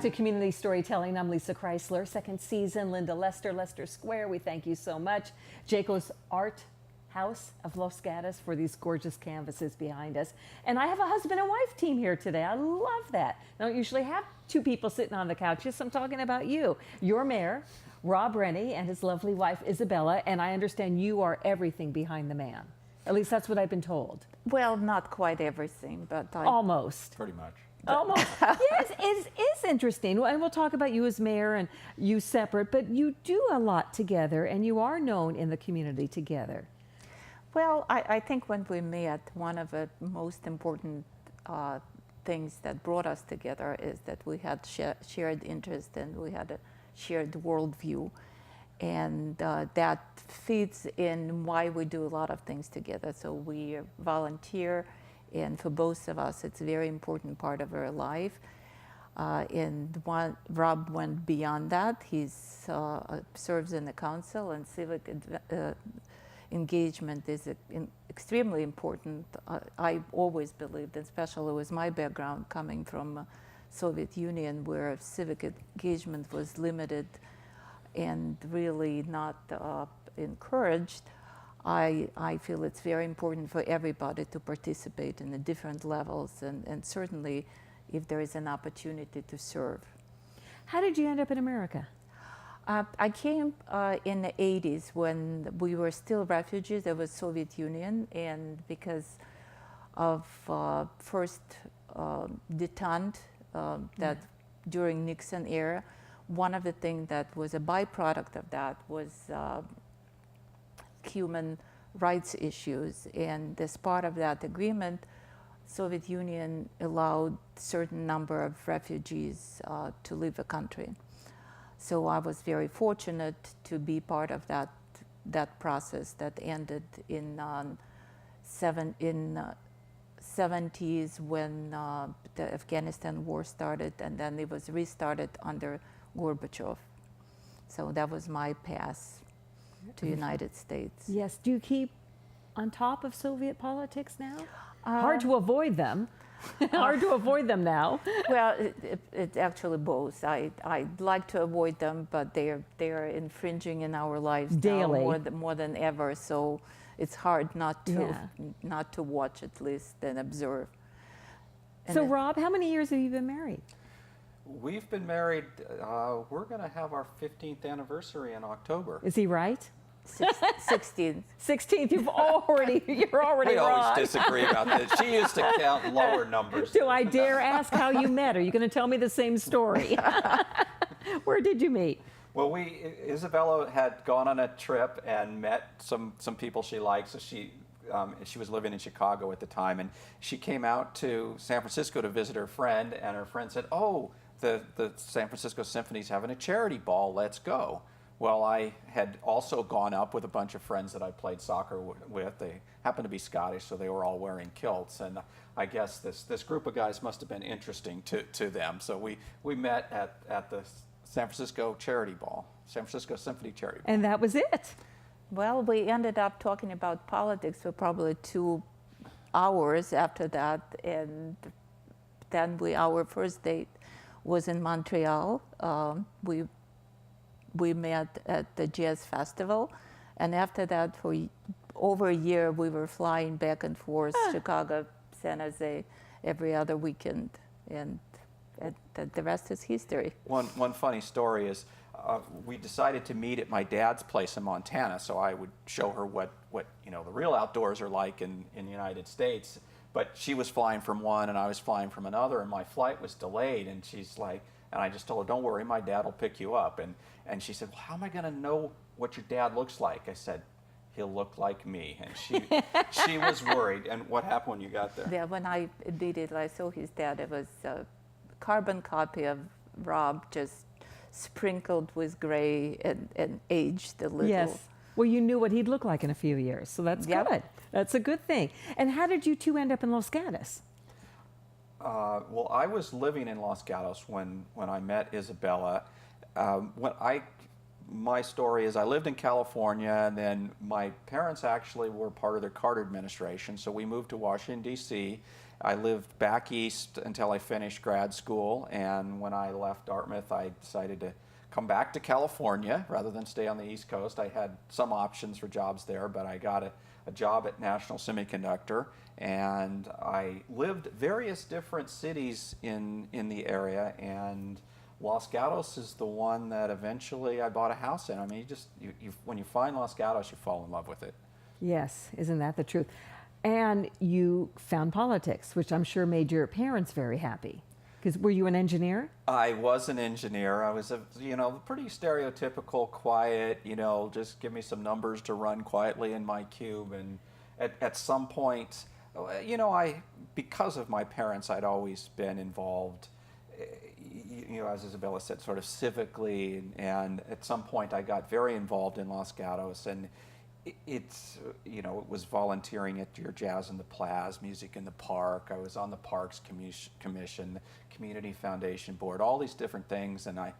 to Community Storytelling. I'm Lissa Kreisler. Second season, Linda Lester, Lester Square. We thank you so much. Jayco's Art House of Los Gatos for these gorgeous canvases behind us. And I have a husband and wife team here today. I love that. I don't usually have two people sitting on the couches. I'm talking about you. Your mayor, Rob Rennie, and his lovely wife, Isabella. And I understand you are everything behind the man. At least that's what I've been told. Well, not quite everything, but almost. Pretty much. Almost. Yes, it is interesting. And we'll talk about you as mayor and you separate, but you do a lot together and you are known in the community together. Well, I think when we met, one of the most important things that brought us together is that we had shared interest and we had a shared worldview. And that feeds in why we do a lot of things together. So we volunteer, and for both of us, it's a very important part of our life. Rob went beyond that. He serves in the council, and civic engagement is extremely important. I always believed, especially with my background coming from Soviet Union, where civic engagement was limited and really not encouraged. I feel it's very important for everybody to participate in the different levels and certainly if there is an opportunity to serve. How did you end up in America? I came in the 80s when we were still refugees of the Soviet Union, and because of first detente that during Nixon era, one of the things that was a byproduct of that was human rights issues, and as part of that agreement, Soviet Union allowed certain number of refugees to leave the country. So I was very fortunate to be part of that process that ended in 70s when the Afghanistan war started, and then it was restarted under Gorbachev. So that was my path to United States. Yes. Do you keep on top of Soviet politics now? Hard to avoid them. Hard to avoid them now. Well, it's actually both. I'd like to avoid them, but they're infringing in our lives daily now more than ever. So it's hard not to watch at least and observe. And so Rob, how many years have you been married? We've been married, we're going to have our 15th anniversary in October. Is he right? 16th. 16th, you're already we wrong. always disagree about this. She used to count lower numbers. Do I dare ask how you met? Are you going to tell me the same story? Where did you meet? Well, Isabella had gone on a trip and met some people she liked. So she was living in Chicago at the time, and she came out to San Francisco to visit her friend, and her friend said, "Oh, the San Francisco Symphony's having a charity ball, let's go." Well, I had also gone up with a bunch of friends that I played soccer with. They happened to be Scottish, so they were all wearing kilts, and I guess this group of guys must have been interesting to them. So we met at the San Francisco charity ball, San Francisco Symphony charity ball. And that was it. Well, we ended up talking about politics for probably 2 hours after that, and then our first date was in Montreal. We met at the jazz festival, and after that, for over a year, we were flying back and forth, Chicago, San Jose, every other weekend, and the rest is history. One funny story is we decided to meet at my dad's place in Montana, so I would show her what the real outdoors are like in the United States. But she was flying from one, and I was flying from another, and my flight was delayed, and she's like, and I just told her, "Don't worry, my dad will pick you up." And she said, "Well, how am I going to know what your dad looks like?" I said, "He'll look like me." And she was worried. And what happened when you got there? Yeah, when I immediately saw his dad, it was a carbon copy of Rob, just sprinkled with gray and aged a little. Yes. Well, you knew what he'd look like in a few years, so that's good. That's a good thing. And how did you two end up in Los Gatos? Well, I was living in Los Gatos when I met Isabella. my story is I lived in California, and then my parents actually were part of their Carter administration, so we moved to Washington, D.C. I lived back east until I finished grad school, and when I left Dartmouth, I decided to come back to California rather than stay on the East Coast. I had some options for jobs there, but I got a job at National Semiconductor, and I lived various different cities in the area, and Los Gatos is the one that eventually I bought a house in. I mean, when you find Los Gatos, you fall in love with it. Yes, isn't that the truth? And you found politics, which I'm sure made your parents very happy. Because were you an engineer? I was an engineer. I was pretty stereotypical, quiet, just give me some numbers to run quietly in my cube. And at some point, because of my parents, I'd always been involved, as Isabella said, sort of civically. And at some point, I got very involved in Los Gatos, and it was volunteering at your Jazz in the Plaza, Music in the Park. I was on the Parks Commission, the Community Foundation Board, all these different things. And I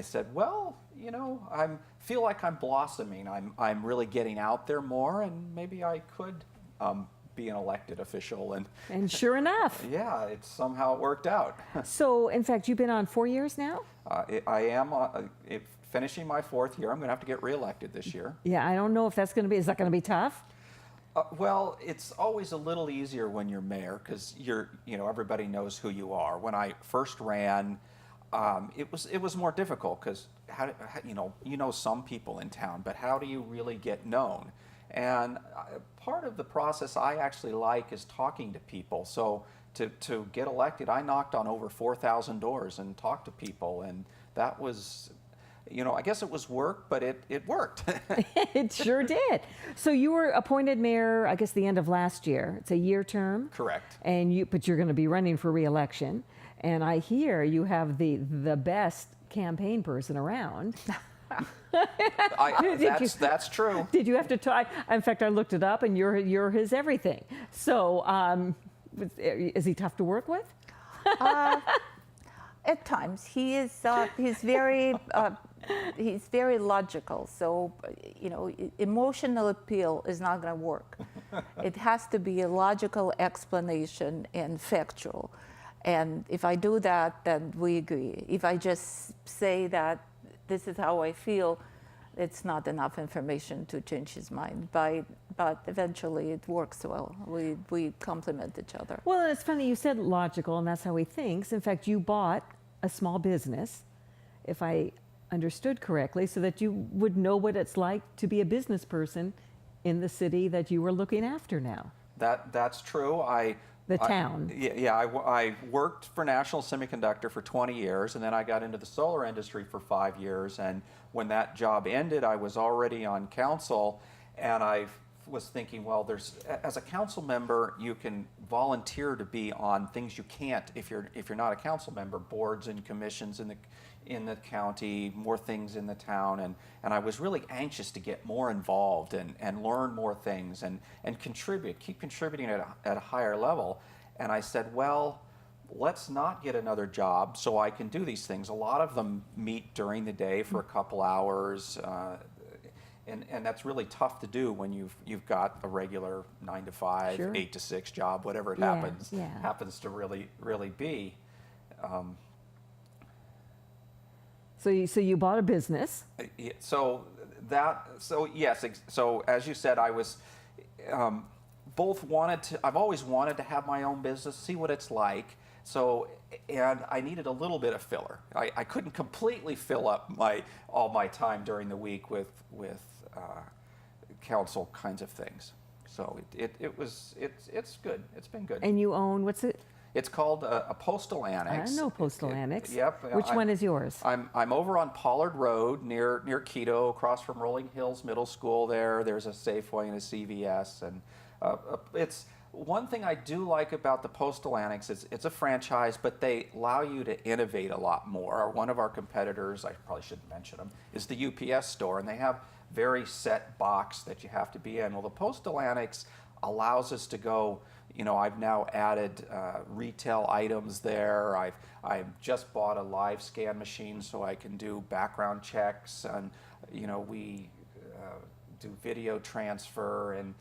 said, well, I feel like I'm blossoming. I'm really getting out there more, and maybe I could be an elected official. And sure enough. Yeah, somehow it worked out. So, in fact, you've been on 4 years now? I am finishing my 4th year. I'm going to have to get reelected this year. Yeah, I don't know if is that going to be tough? Well, it's always a little easier when you're mayor because everybody knows who you are. When I first ran, it was more difficult because some people in town, but how do you really get known? And part of the process I actually like is talking to people. So to get elected, I knocked on over 4,000 doors and talked to people, and that was, I guess it was work, but it worked. It sure did. So you were appointed mayor, I guess, the end of last year. It's a year term. Correct. But you're going to be running for re-election, and I hear you have the best campaign person around. That's true. Did you have to talk? In fact, I looked it up, and you're his everything. So, is he tough to work with? At times, he's very logical. So, emotional appeal is not going to work. It has to be a logical explanation and factual. And if I do that, then we agree. If I just say that this is how I feel, it's not enough information to change his mind. But eventually it works well. We complement each other. Well, it's funny, you said logical, and that's how he thinks. In fact, you bought a small business, if I understood correctly, so that you would know what it's like to be a business person in the city that you were looking after now. That's true. Town. I worked for National Semiconductor for 20 years, and then I got into the solar industry for 5 years. And when that job ended, I was already on council, and I was thinking, well, as a council member, you can volunteer to be on things you can't if you're not a council member, boards and commissions in the county, more things in the town, and I was really anxious to get more involved and learn more things and keep contributing at a higher level. And I said, well, let's not get another job so I can do these things. A lot of them meet during the day for a couple hours, and that's really tough to do when you've got a regular 9 to 5, sure. 8 to 6 job, whatever it happens to really be. So you bought a business. So yes. So as you said, I was I've always wanted to have my own business, see what it's like. So, and I needed a little bit of filler. I couldn't completely fill up all my time during the week with council kinds of things. So it's good. It's been good. And you own, what's it? It's called a postal annex. I know postal annex. Yep. Which one is yours? I'm over on Pollard Road near Quito, across from Rolling Hills Middle School. There's a Safeway and a CVS, and it's one thing I do like about the postal annex is it's a franchise, but they allow you to innovate a lot more. One of our competitors, I probably shouldn't mention them, is the UPS store, and they have very set box that you have to be in. Well, the postal annex allows us to go. I've now added retail items there. I've just bought a live scan machine so I can do background checks, and we do video transfer, and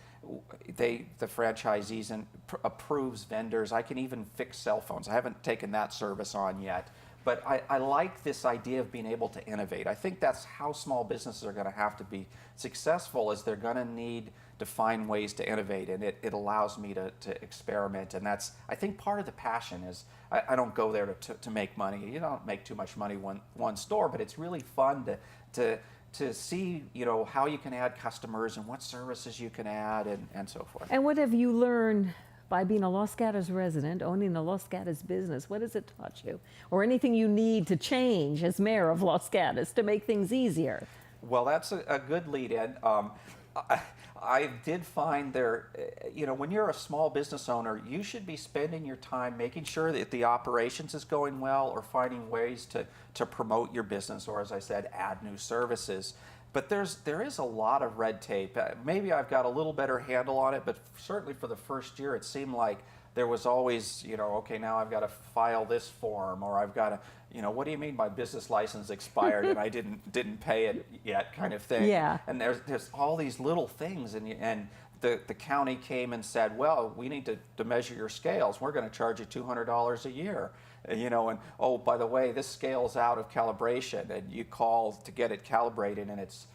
the franchisees approves vendors. I can even fix cell phones. I haven't taken that service on yet. But I like this idea of being able to innovate. I think that's how small businesses are going to have to be successful, is they're going to need to find ways to innovate, and it allows me to experiment. And that's, I think, part of the passion is I don't go there to make money. You don't make too much money one store, but it's really fun to see, how you can add customers and what services you can add and so forth. And what have you learned by being a Los Gatos resident, owning a Los Gatos business? What has it taught you? Or anything you need to change as mayor of Los Gatos to make things easier? Well, that's a good lead in. I did find when you're a small business owner, you should be spending your time making sure that the operations is going well, or finding ways to promote your business, or, as I said, add new services. But there is a lot of red tape. Maybe I've got a little better handle on it, but certainly for the first year, it seemed like there was always, okay, now I've got to file this form, or I've got to, what do you mean my business license expired and I didn't pay it yet, kind of thing. Yeah. And there's all these little things, and the county came and said, well, we need to measure your scales. We're going to charge you $200 a year. And oh, by the way, this scale's out of calibration, and you call to get it calibrated, and it's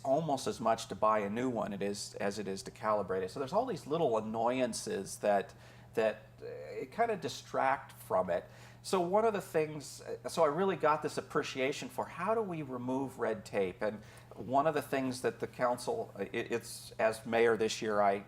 almost as much to buy a new one as it is to calibrate it. So there's all these little annoyances that it kind of distract from it. So one of the things, so I really got this appreciation for how do we remove red tape. And one of the things that the council, it's as mayor this year, I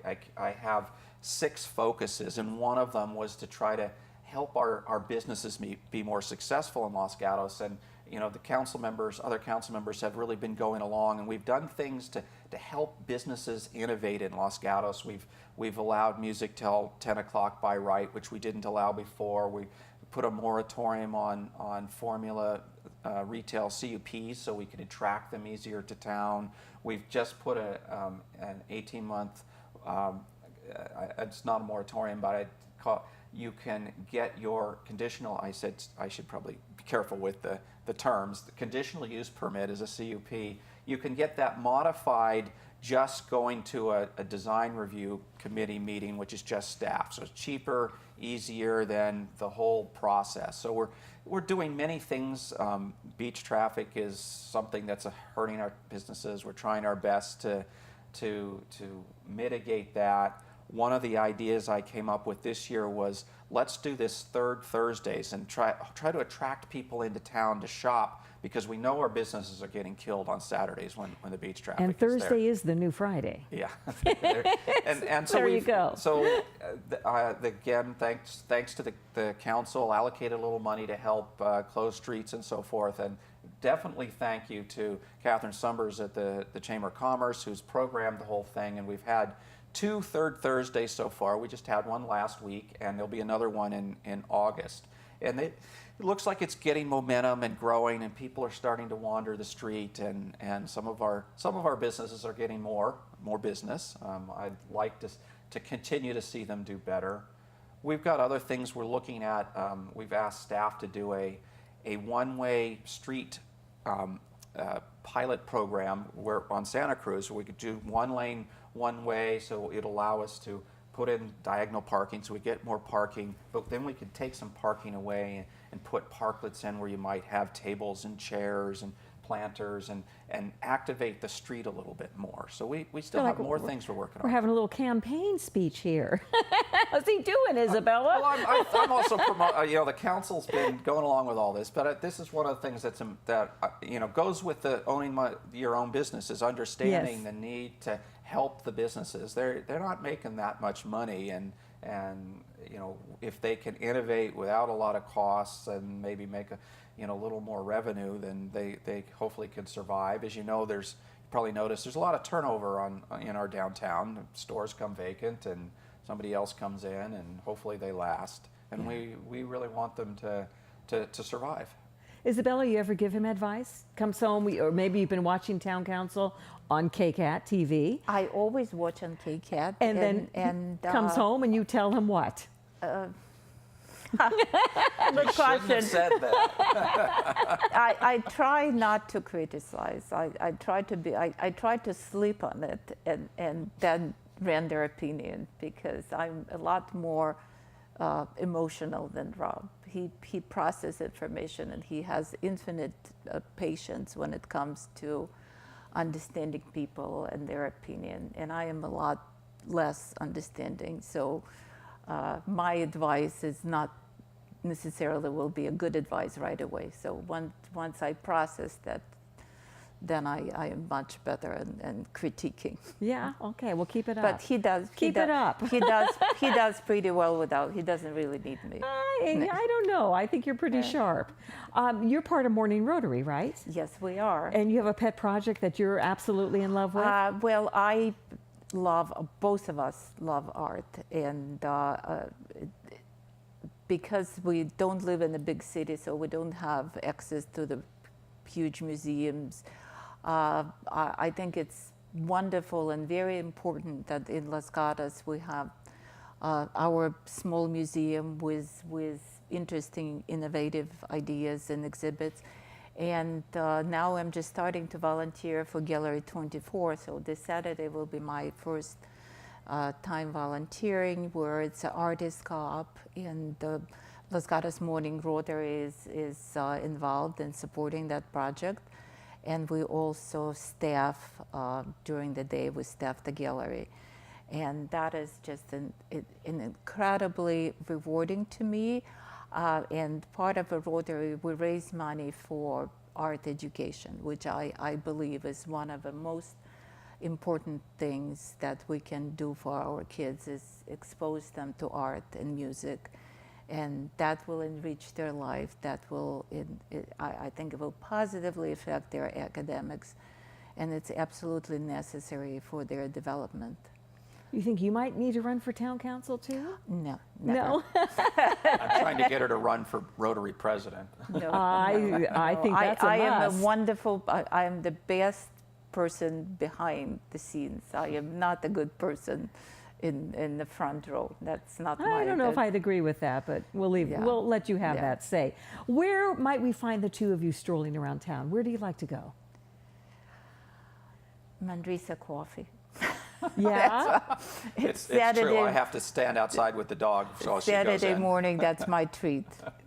have 6 focuses, and one of them was to try to help our businesses be more successful in Los Gatos. And the other council members have really been going along, and we've done things to help businesses innovate in Los Gatos. We've allowed music till 10 o'clock by right, which we didn't allow before. We put a moratorium on formula retail CUPs so we can attract them easier to town. We've just put an 18-month, it's not a moratorium, but I'd call you can get your conditional, I said I should probably be careful with the terms. The conditional use permit is a CUP. You can get that modified just going to a design review committee meeting, which is just staff. So it's cheaper, easier than the whole process. So we're doing many things. Beach traffic is something that's hurting our businesses. We're trying our best to mitigate that. One of the ideas I came up with this year was, let's do this third Thursdays and try to attract people into town to shop, because we know our businesses are getting killed on Saturdays when the beach traffic And Thursday is is the new Friday. there. Yeah. and so there you go. So again, thanks to the council, allocated a little money to help close streets and so forth. And definitely thank you to Catherine Sumbers at the Chamber of Commerce, who's programmed the whole thing. And we've had 2 third Thursdays so far. We just had one last week, and there'll be another one in August. And it looks like it's getting momentum and growing, and people are starting to wander the street, and some of our businesses are getting more business. I'd like to continue to see them do better. We've got other things we're looking at. We've asked staff to do a one-way street pilot program on Santa Cruz, where we could do one lane, one way, so it'll allow us to put in diagonal parking so we get more parking, but then we could take some parking away and put parklets in where you might have tables and chairs and planters and activate the street a little bit more. So we still have more things we're working on. We're having a little campaign speech here. How's he doing, Isabella? Well, I'm also promoting, the council's been going along with all this, but this is one of the things that goes with the owning your own business, is understanding Yes. the need to help the businesses. They're not making that much money, and if they can innovate without a lot of costs and maybe make a little more revenue, then they hopefully can survive. As you know, you probably noticed there's a lot of turnover in our downtown. Stores come vacant and somebody else comes in, and hopefully they last. And we really want them to survive. Isabella, you ever give him advice? Comes home, or maybe you've been watching Town Council on KCAT TV. I always watch on KCAT. And then comes home and you tell him what? But You shouldn't have said that. I try not to criticize. I try to sleep on it and then render opinion, because I'm a lot more emotional than Rob. He processes information, and he has infinite patience when it comes to understanding people and their opinion, and I am a lot less understanding. So my advice is not necessarily will be a good advice right away. So once I process that, then I am much better and critiquing. Yeah. Okay. Well, keep it up. But he does. Keep it up. He does pretty well without. He doesn't really need me. I don't know. I think you're pretty sharp. You're part of Morning Rotary, right? Yes, we are. And you have a pet project that you're absolutely in love with? Well, I love, both of us love art, and because we don't live in a big city, so we don't have access to the huge museums. I think it's wonderful and very important that in Los Gatos we have our small museum with interesting, innovative ideas and exhibits. And now I'm just starting to volunteer for Gallery 24. So this Saturday will be my first time volunteering, where it's an artist co-op, and the Los Gatos Morning Rotary is involved in supporting that project. And we also staff, during the day, we staff the gallery. And that is just an incredibly rewarding to me. And part of the Rotary, we raise money for art education, which I believe is one of the most important things that we can do for our kids, is expose them to art and music. And that will enrich their life. That will, I think it will positively affect their academics. And it's absolutely necessary for their development. You think you might need to run for town council too? No, never. No? I'm trying to get her to run for Rotary president. No, I think that's a I am must. a wonderful, I am the best person behind the scenes. I am not a good person in the front row. That's not my... I don't know if I'd agree with that, but we'll let you have that say. Where might we find the two of you strolling around town? Where do you like to go? Mandrisa Coffee. Yeah? It's Saturday, true. I have to stand outside with the dog so she goes Saturday in. morning, that's my treat.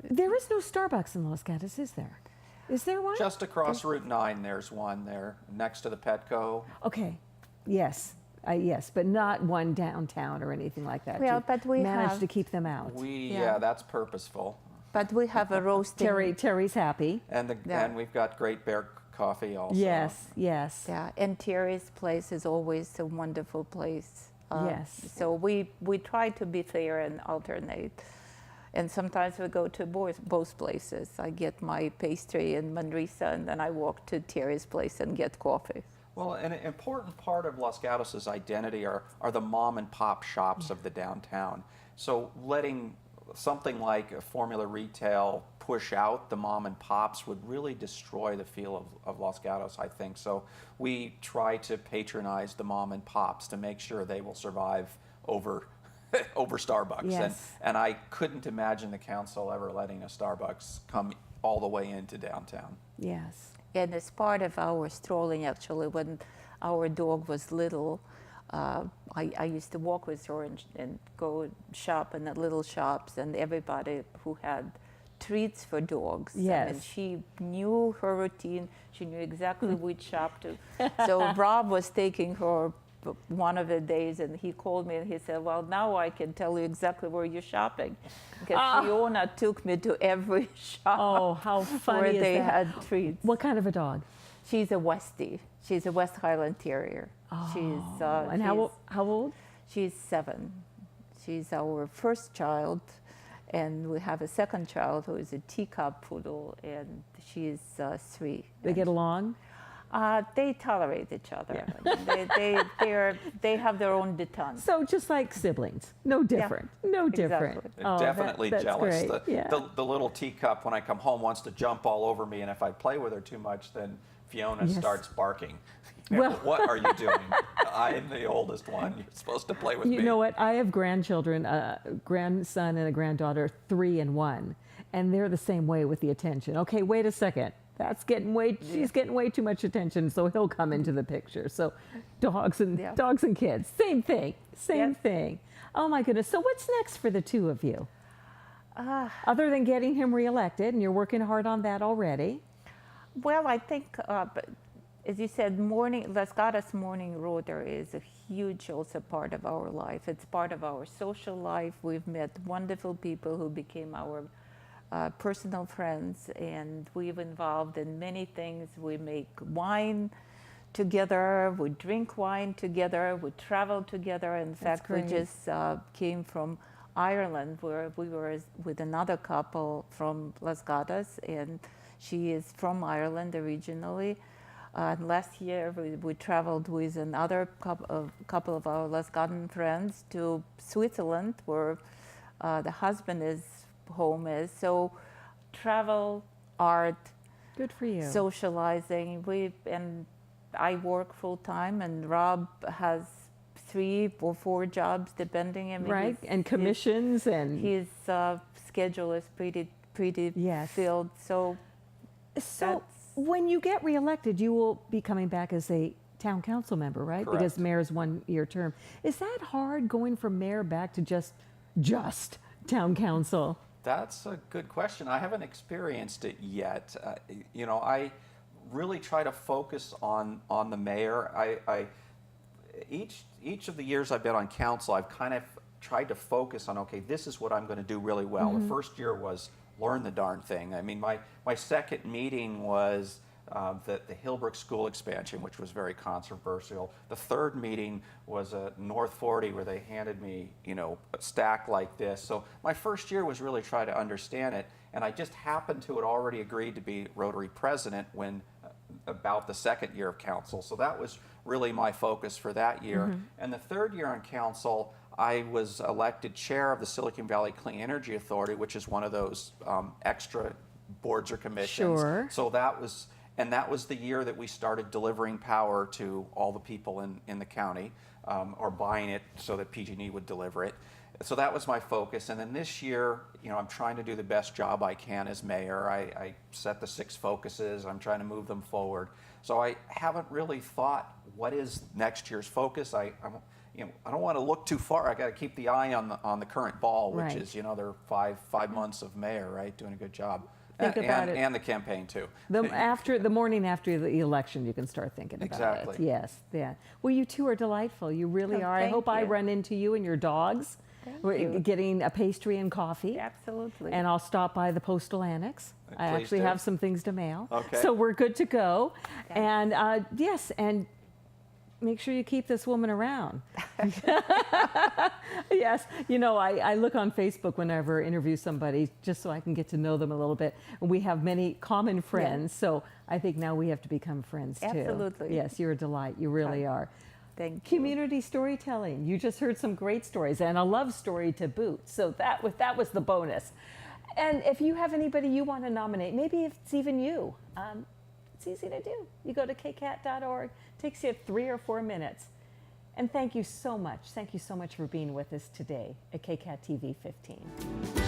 There is no Starbucks in Los Gatos, is there? Is there one? Just across Route 9, there's one there, next to the Petco. Okay. Yes. Yes, but not one downtown or anything like that. Well, You but we managed have- to keep them out. Yeah, that's purposeful. But we have a roasting... Terry's happy. And and we've got Great Bear Coffee also. Yes, yes. Yeah, and Terry's place is always a wonderful place. Yes. So we try to be fair and alternate. And sometimes we go to both places. I get my pastry in Mandrisa, and then I walk to Terry's place and get coffee. Well, an important part of Los Gatos' identity are the mom and pop shops of the downtown. So letting something like a Formula Retail push out the mom and pops would really destroy the feel of Los Gatos, I think. So we try to patronize the mom and pops to make sure they will survive over Starbucks. Yes. And I couldn't imagine the council ever letting a Starbucks come all the way into downtown. Yes. And as part of our strolling, actually, when our dog was little, I used to walk with her and go shop in the little shops, and everybody who had treats for dogs. Yes. I mean, she knew her routine. She knew exactly which shop to. So Rob was taking her one of the days, and he called me and he said, well, now I can tell you exactly where you're shopping. Because Fiona took me to every shop. Oh, how funny where is they that? had treats. What kind of a dog? She's a Westie. She's a West Highland Terrier. And how old? She's 7. She's our first child, and we have a second child who is a teacup poodle, and she's 3. They get along? They tolerate each other. Yeah. They have their own detente. So just like siblings, no different, no different. Exactly. They're definitely that's jealous. Great. The little teacup, when I come home, wants to jump all over me, and if I play with her too much, then Fiona starts barking. Well- What are you doing? I'm the oldest one. You're supposed to play with me. You know what? I have grandchildren, a grandson and a granddaughter, 3 and 1, and they're the same way with the attention. Okay, wait a second. She's getting way too much attention, so he'll come into the picture. So dogs and kids, same thing, same thing. Oh my goodness. So what's next for the two of you? Other than getting him reelected, and you're working hard on that already. Well, I think, as you said, Los Gatos Morning Rotary is a huge also part of our life. It's part of our social life. We've met wonderful people who became our personal friends, and we've involved in many things. We make wine together, we drink wine together, we travel together. In fact, we just came from Ireland, where we were with another couple from Los Gatos, and she is from Ireland originally. Last year, we traveled with another couple of our Los Gatos friends to Switzerland, where the husband home is. So travel, art, good for you. Socializing. And I work full time, and Rob has 3 or 4 jobs, depending. I mean, right, and commissions, and his schedule is pretty filled. So when you get reelected, you will be coming back as a town council member, right? Correct. Because mayor's 1-year term. Is that hard, going from mayor back to just town council? That's a good question. I haven't experienced it yet. You know, I really try to focus on the mayor. Each of the years I've been on council, I've kind of tried to focus on, okay, this is what I'm going to do really well. The first year was learn the darn thing. I mean, my second meeting was the Hillbrook School expansion, which was very controversial. The third meeting was at North 40, where they handed me, you know, a stack like this. So my first year was really try to understand it, and I just happened to had already agreed to be Rotary president when about the second year of council. So that was really my focus for that year. And the third year on council, I was elected chair of the Silicon Valley Clean Energy Authority, which is one of those extra boards or commissions. Sure. So that was the year that we started delivering power to all the people in the county, or buying it so that PG&E would deliver it. So that was my focus. And then this year, you know, I'm trying to do the best job I can as mayor. I set the 6 focuses. I'm trying to move them forward. So I haven't really thought what is next year's focus. I don't want to look too far. I got to keep the eye on the current ball, which Right. is, you know, they're 5 months of mayor, right, doing a good job. Think about it. And the campaign too. The morning after the election, you can start thinking about Exactly. it. Yes, yeah. Well, you two are delightful. You really are. I hope I run into you and your dogs. We're getting a pastry and coffee. Absolutely. And I'll stop by the postal annex. I Please actually do. have some things to mail. Okay. So we're good to go. And yes, and make sure you keep this woman around. Yes, you know, I look on Facebook whenever I interview somebody just so I can get to know them a little bit. And we have many common friends, so I think now we have to become friends too. Absolutely. Yes, you're a delight. You really are. Thank you. Community storytelling. You just heard some great stories and a love story to boot. So that was the bonus. And if you have anybody you want to nominate, maybe if it's even you, it's easy to do. You go to kcat.org. Takes you 3 or 4 minutes. And thank you so much. Thank you so much for being with us today at KCAT TV 15.